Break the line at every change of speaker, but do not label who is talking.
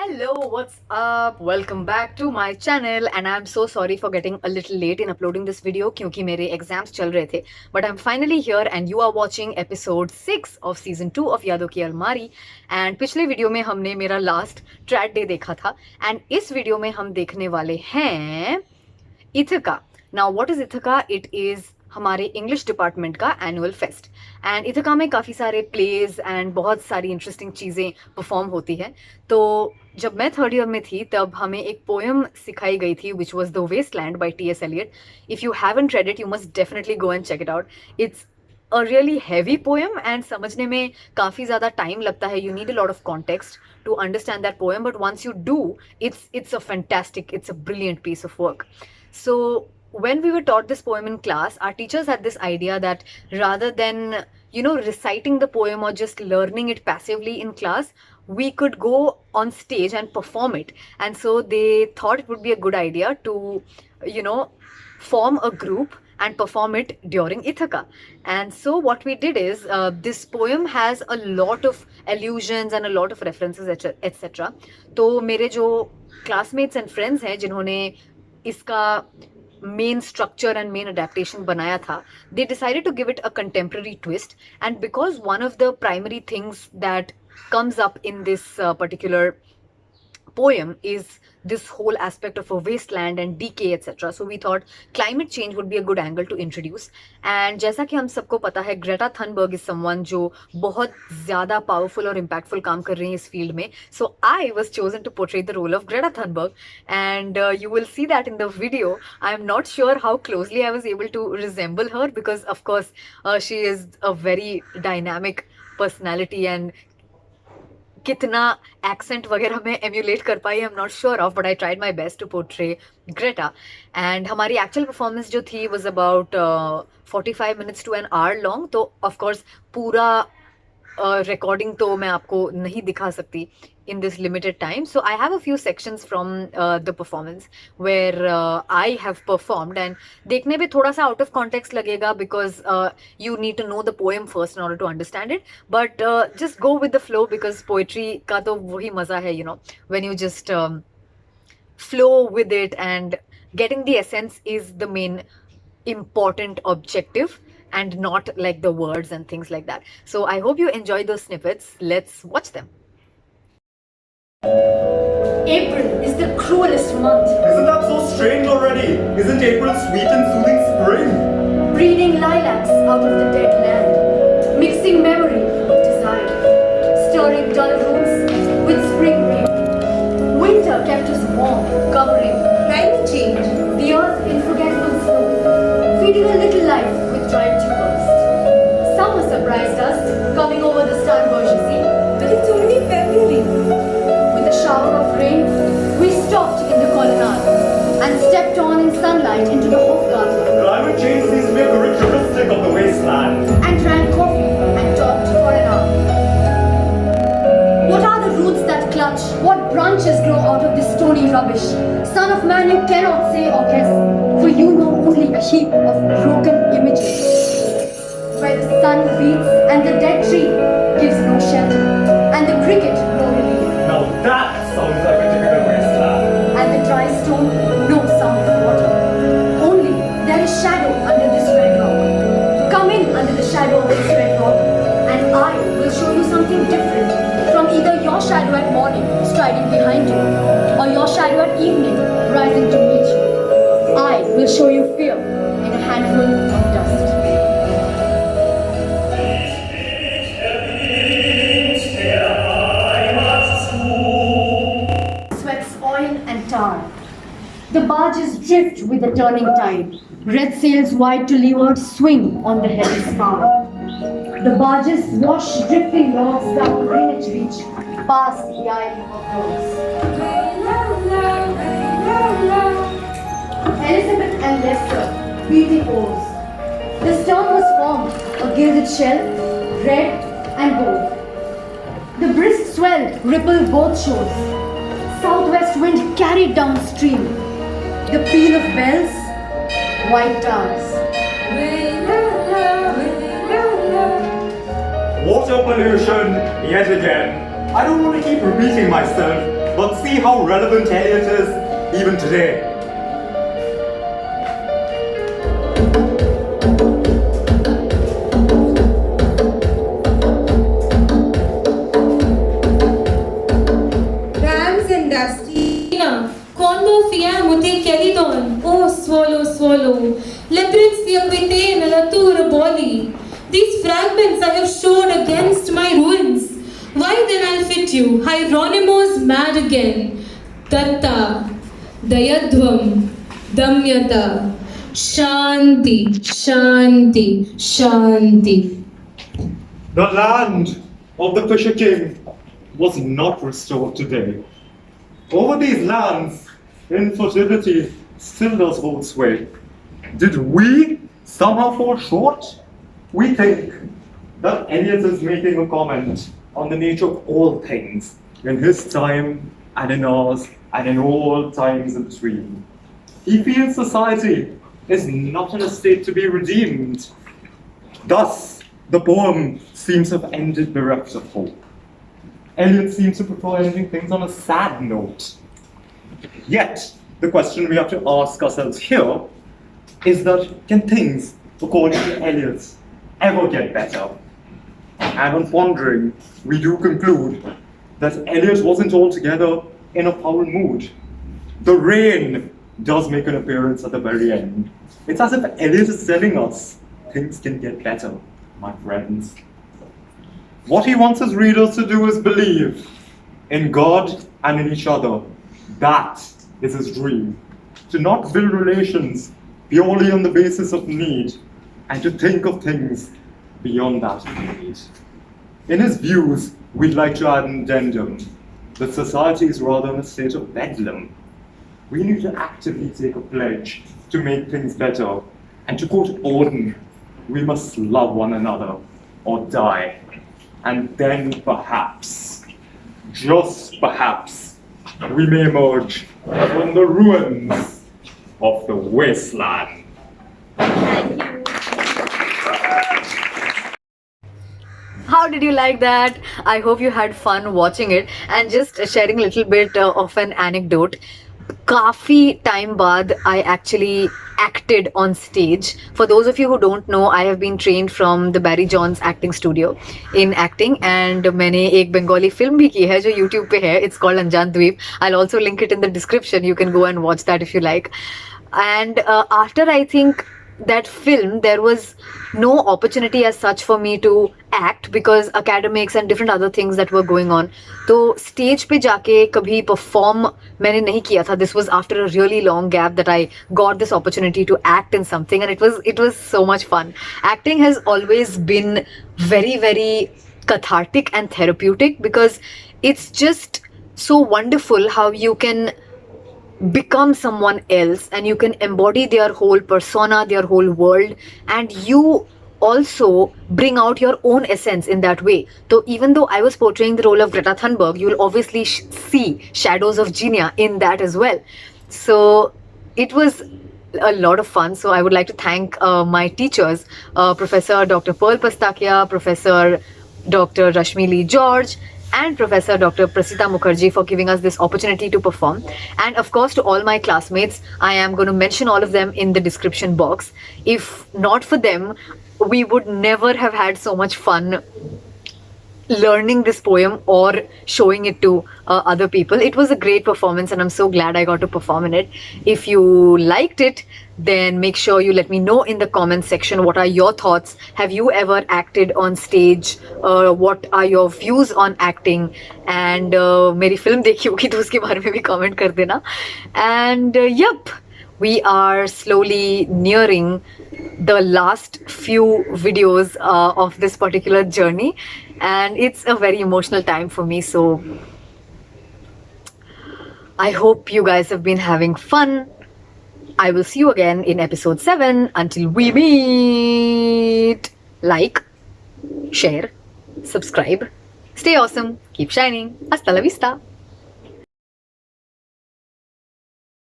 Hello, what's up? Welcome back to my channel and I'm so sorry for getting a little late in uploading this video क्योंकि मेरे exams चल रहे थे. But I'm finally here and you are watching episode 6 of season 2 of यादों की अलमारी. And पिछले video में हमने मेरा last ट्रैड डे देखा था and इस वीडियो में हम देखने वाले हैं Ithaca. Now what is Ithaca? It is हमारे इंग्लिश डिपार्टमेंट का एनुअल फेस्ट एंड इथिका में काफ़ी सारे प्लेज एंड बहुत सारी इंटरेस्टिंग चीज़ें परफॉर्म होती है. तो जब मैं थर्ड ईयर में थी तब हमें एक पोएम सिखाई गई थी which was the waste land by T.S. Eliot. If you haven't read it you must definitely go and check it out. It's a really heavy poem and समझने में काफ़ी ज़्यादा टाइम लगता है. You need a lot of context to understand that poem, but once you do, it's a fantastic, it's a brilliant piece of work. So when we were taught this poem in class, our teachers had this idea that rather than, reciting the poem or just learning it passively in class, we could go on stage and perform it. And so they thought it would be a good idea to, form a group and perform it during Ithaka. And so what we did is, this poem has a lot of allusions and a lot of references, etc. तो मेरे जो classmates and friends हैं जिन्होंने इसका main structure and main adaptation बनाया था, they decided to give it a contemporary twist. And because one of the primary things that comes up in this particular poem is this whole aspect of a wasteland and decay, etc. So we thought climate change would be a good angle to introduce. And जैसा कि हम सबको पता है, Greta Thunberg is someone जो बहुत ज़्यादा powerful और impactful काम कर रही है इस field में. So I was chosen to portray the role of Greta Thunberg, and you will see that in the video. I'm not sure how closely I was able to resemble her because, of course, she is a very dynamic personality and कितना accent वगैरह में emulate कर पाई I am not sure of, but I tried my best to portray Greta. And हमारी actual performance जो थी was about 45 minutes to an hour long. तो of course पूरा रिकॉर्डिंग तो मैं आपको नहीं दिखा सकती in this limited time. So I have a few sections from the performance where I have performed, and देखने में थोड़ा सा out of context लगेगा because you need to know the poem first in order to understand it. But just go with the flow because poetry का तो वही मजा है, when you just flow with it, and getting the essence is the main important objective and not like the words and things like that. So I hope you enjoy those snippets. Let's watch them.
April is the cruelest month.
Isn't that so strange already? Isn't April sweet and soothing spring?
Breeding lilacs out of the dead land, mixing memory with desire, stirring dull roots with spring rain. Winter kept us warm, covering climate change, the earth in forgetful snow, feeding a little life with dried tubers. Summer surprised us, coming over the starboard sea, but it's only February. Shower of rain, we stopped in the colonnade and stepped on in sunlight into the Hofgarten.
Climate change seems to be a characteristic of the wasteland.
And drank coffee and talked for an hour. What are the roots that clutch? What branches grow out of this stony rubbish? Son of man, you cannot say or guess, for you know only a heap of broken images. Where the sun beats and the dead tree gives no shelter, and the cricket no relief.
Now that sounds like a typical wasteland.
And the dry stone, no sound of water. Only there is shadow under this red rock. Come in under the shadow of this red rock, and I will show you something different from either your shadow at morning striding behind you, or your shadow at evening rising to meet you. I will show you fear in a handful of dust. The barges drift with the turning tide. Red sails wide to leeward swing on the heavy spar. The barges wash drifting logs down Greenwich Beach, past the Isle of Rose. Elizabeth and Lester beating oars. The stern was formed, a gilded shell, red and gold. The brisk swell rippled both shores. Southwest wind carried downstream. The peal of bells, white towers.
Water pollution, yet again. I don't want to keep repeating myself, but see how relevant Elliot is even today.
Rams and Dusty. Quando fiamuti Kelidon. Oh, swallow, swallow. Labyrinths the aquite nalatura boli. These fragments I have showed against my ruins. Why then I'll fit you, Hieronymus mad again. Tatta, Dayadhvam, Damyata, Shanti, Shanti, Shanti.
The land of the Fisher King was not restored today. Over these lands, infertility still does hold sway. Did we somehow fall short? We think that Eliot is making a comment on the nature of all things in his time and in ours and in all times in between. He feels society is not in a state to be redeemed. Thus, the poem seems to have ended bereft of hope. Eliot seems to prefer ending things on a sad note. Yet, the question we have to ask ourselves here is that can things, according to Eliot, ever get better? And on pondering, we do conclude that Eliot wasn't altogether in a foul mood. The rain does make an appearance at the very end. It's as if Eliot is telling us things can get better, my friends. What he wants his readers to do is believe in God and in each other. That is his dream. To not build relations purely on the basis of need, and to think of things beyond that need. In his views, we'd like to add an addendum that society is rather in a state of bedlam. We need to actively take a pledge to make things better, and to quote Auden, we must love one another or die. And then perhaps, just perhaps, we may emerge from the ruins of the wasteland.
How did you like that? I hope you had fun watching it. And just sharing a little bit of an anecdote. Kafi time baad I actually acted on stage. For those of you who don't know, I have been trained from the Barry Johns acting studio in acting, and मैंने एक Bengali film भी की है जो YouTube पे है. It's called Anjan Dweep. I'll also link it in the description. You can go and watch that if you like. And after I think that film, there was no opportunity as such for me to act because academics and different other things that were going on. तो stage पे जाके कभी perform मैंने नहीं किया था. This was after a really long gap that I got this opportunity to act in something, and it was so much fun. Acting has always been very, very cathartic and therapeutic because it's just so wonderful how you can become someone else and you can embody their whole persona, their whole world, and you also bring out your own essence in that way. So even though I was portraying the role of Greta Thunberg, you will obviously see shadows of Jiniya in that as well. So it was a lot of fun. So I would like to thank my teachers, Professor Dr. Pearl Pastakia, Professor Dr. Rashmi Lee George, and Professor Dr. Prasita Mukherjee for giving us this opportunity to perform. And of course, to all my classmates, I am going to mention all of them in the description box. If not for them, we would never have had so much fun learning this poem or showing it to other people. It was a great performance and I'm so glad I got to perform in it. If you liked it, then make sure you let me know in the comment section what are your thoughts. Have you ever acted on stage? What are your views on acting? And मेरी film देखी होगी तो उसके बारे में भी comment कर देना. And yep, we are slowly nearing the last few videos of this particular journey, and it's a very emotional time for me. So I hope you guys have been having fun. I will see you again in episode 7. Until we meet, like, share, subscribe, stay awesome, keep shining. Hasta la vista.